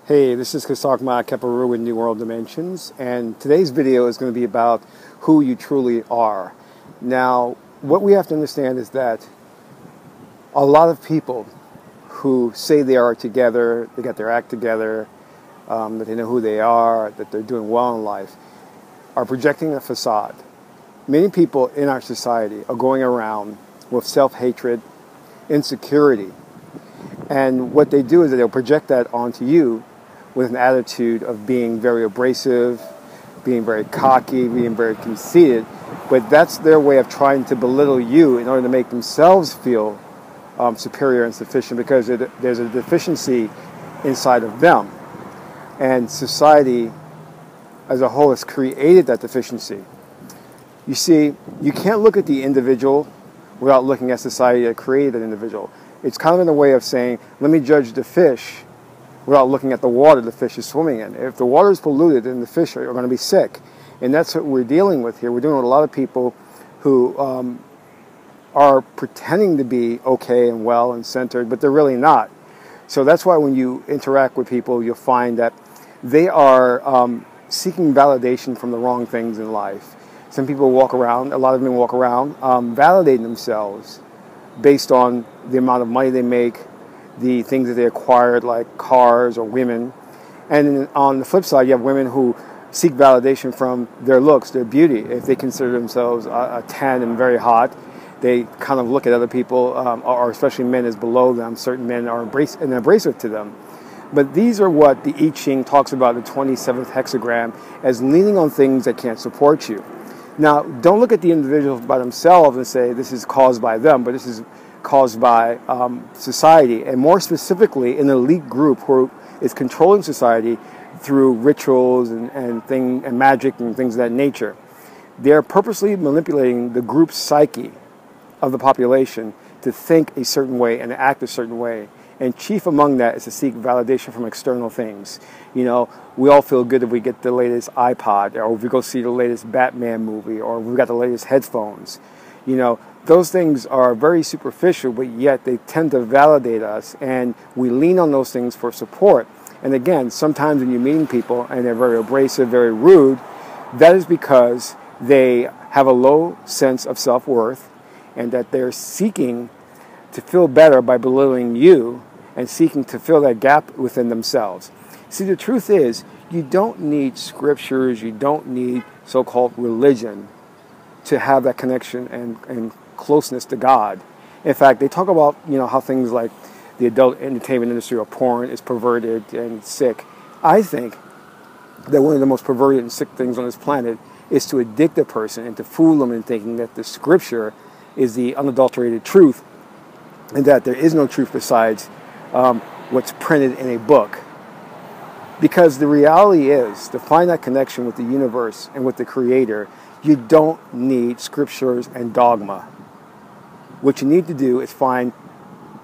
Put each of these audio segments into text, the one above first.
Hey, this is Qesankh Kheperu with New World Dimensions, and today's video is going to be about who you truly are. Now, what we have to understand is that a lot of people who say they are together, they got their act together, that they know who they are, that they're doing well in life, are projecting a facade. Many people in our society are going around with self-hatred, insecurity, and what they do is that they'll project that onto you with an attitude of being very abrasive, being very cocky, being very conceited. But that's their way of trying to belittle you in order to make themselves feel superior and sufficient, because there's a deficiency inside of them. And society as a whole has created that deficiency. You see, you can't look at the individual without looking at society that created that individual. It's kind of in a way of saying, let me judge the fish without looking at the water the fish is swimming in. If the water is polluted, then the fish are going to be sick. And that's what we're dealing with here. We're dealing with a lot of people who are pretending to be okay and well and centered, but they're really not. So that's why when you interact with people, you'll find that they are seeking validation from the wrong things in life. Some people walk around, a lot of them walk around, validating themselves based on the amount of money they make, the things that they acquired, like cars or women. And on the flip side, you have women who seek validation from their looks, their beauty. If they consider themselves a 10 and very hot, they kind of look at other people, or especially men, as below them. Certain men are abrasive to them. But these are what the I-Ching talks about, the 27th hexagram, as leaning on things that can't support you. Now, don't look at the individuals by themselves and say this is caused by them, but this is caused by society, and more specifically an elite group who is controlling society through rituals and magic and things of that nature. They're purposely manipulating the group's psyche of the population to think a certain way and act a certain way. And chief among that is to seek validation from external things. You know, we all feel good if we get the latest iPod, or if we go see the latest Batman movie, or we've got the latest headphones. You know, those things are very superficial, but yet they tend to validate us, and we lean on those things for support. And again, sometimes when you're meeting people and they're very abrasive, very rude, that is because they have a low sense of self-worth, and that they're seeking to feel better by belittling you and seeking to fill that gap within themselves. See, the truth is, you don't need scriptures, you don't need so-called religion to have that connection and closeness to God. In fact, they talk about, you know, how things like the adult entertainment industry or porn is perverted and sick. I think that one of the most perverted and sick things on this planet is to addict a person and to fool them into thinking that the scripture is the unadulterated truth, and that there is no truth besides what's printed in a book. Because the reality is, to find that connection with the universe and with the Creator, you don't need scriptures and dogma. What you need to do is find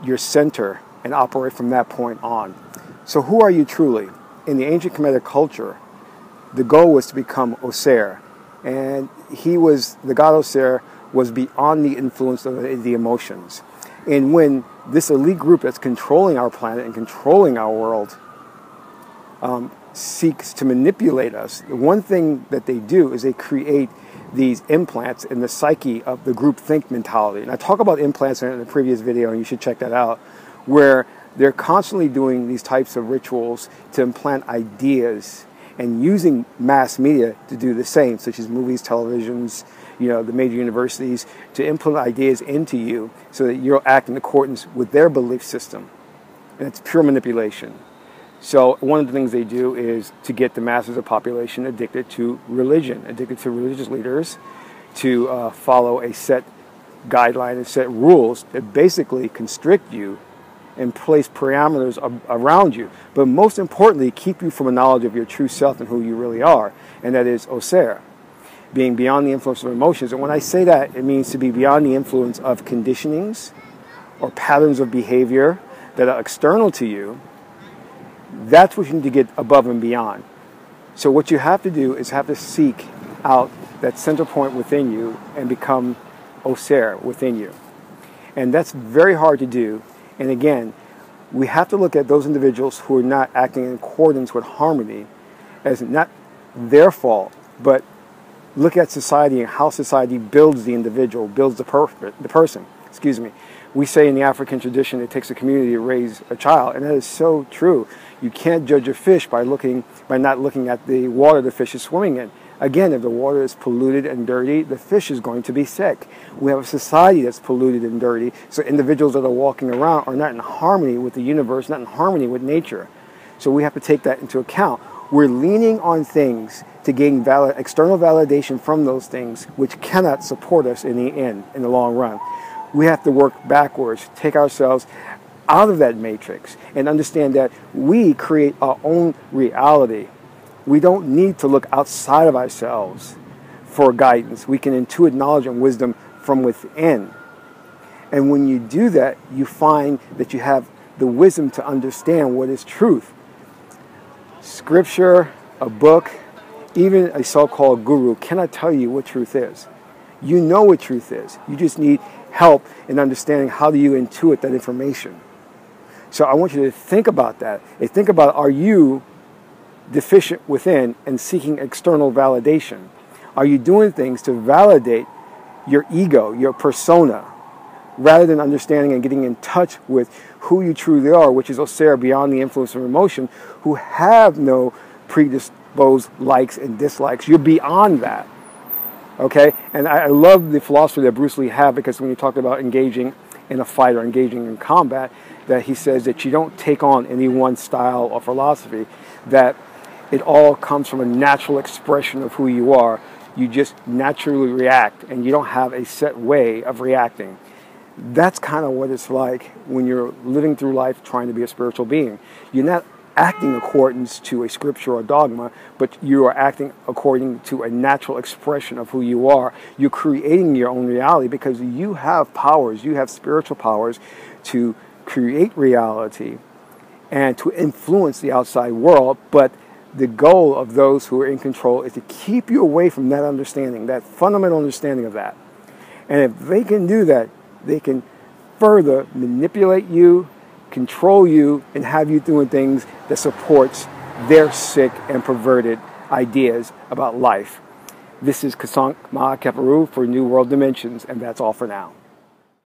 your center and operate from that point on. So who are you truly? In the ancient Kemetic culture, the goal was to become Osiris. And the god Osiris was beyond the influence of the emotions. And when this elite group that's controlling our planet and controlling our world seeks to manipulate us, the one thing that they do is they create these implants in the psyche of the groupthink mentality. And I talk about implants in a previous video, and you should check that out, where they're constantly doing these types of rituals to implant ideas and using mass media to do the same, such as movies, televisions, you know, the major universities, to implement ideas into you so that you'll act in accordance with their belief system. And it's pure manipulation. So one of the things they do is to get the masses of the population addicted to religion, addicted to religious leaders, to follow a set guideline and set rules that basically constrict you and place parameters around you. But most importantly, keep you from a knowledge of your true self and who you really are. And that is Osiris, being beyond the influence of emotions. And when I say that, it means to be beyond the influence of conditionings or patterns of behavior that are external to you. That's what you need to get above and beyond. So what you have to do is have to seek out that center point within you and become Osiris within you. And that's very hard to do. And again, We have to look at those individuals who are not acting in accordance with harmony as not their fault, but look at society and how society builds the individual, builds the person. Excuse me. We say in the African tradition it takes a community to raise a child, and that is so true. You can't judge a fish by not looking at the water the fish is swimming in. Again, if the water is polluted and dirty, the fish is going to be sick. We have a society that's polluted and dirty, so individuals that are walking around are not in harmony with the universe, not in harmony with nature. So we have to take that into account. We're leaning on things to gain external validation from those things, which cannot support us in the end, in the long run. We have to work backwards, take ourselves out of that matrix, and understand that we create our own reality. We don't need to look outside of ourselves for guidance. We can intuit knowledge and wisdom from within. And when you do that, you find that you have the wisdom to understand what is truth. Scripture, a book, even a so-called guru cannot tell you what truth is. You know what truth is. You just need help in understanding how do you intuit that information. So I want you to think about that. And think about, are you deficient within and seeking external validation? Are you doing things to validate your ego, your persona, rather than understanding and getting in touch with who you truly are, which is Osiris beyond the influence of emotion, who have no predisposed likes and dislikes? You're beyond that. Okay? And I love the philosophy that Bruce Lee had, because when he talked about engaging in a fight or engaging in combat, that he says that you don't take on any one style or philosophy, that it all comes from a natural expression of who you are. You just naturally react, and you don't have a set way of reacting. That's kind of what it's like when you're living through life trying to be a spiritual being. You're not acting according to a scripture or dogma, but you are acting according to a natural expression of who you are. You're creating your own reality because you have powers, you have spiritual powers to create reality and to influence the outside world, but the goal of those who are in control is to keep you away from that understanding, that fundamental understanding of that. And if they can do that, they can further manipulate you, control you, and have you doing things that supports their sick and perverted ideas about life. This is Qesankh Kheperu for New World Dimensions, and that's all for now.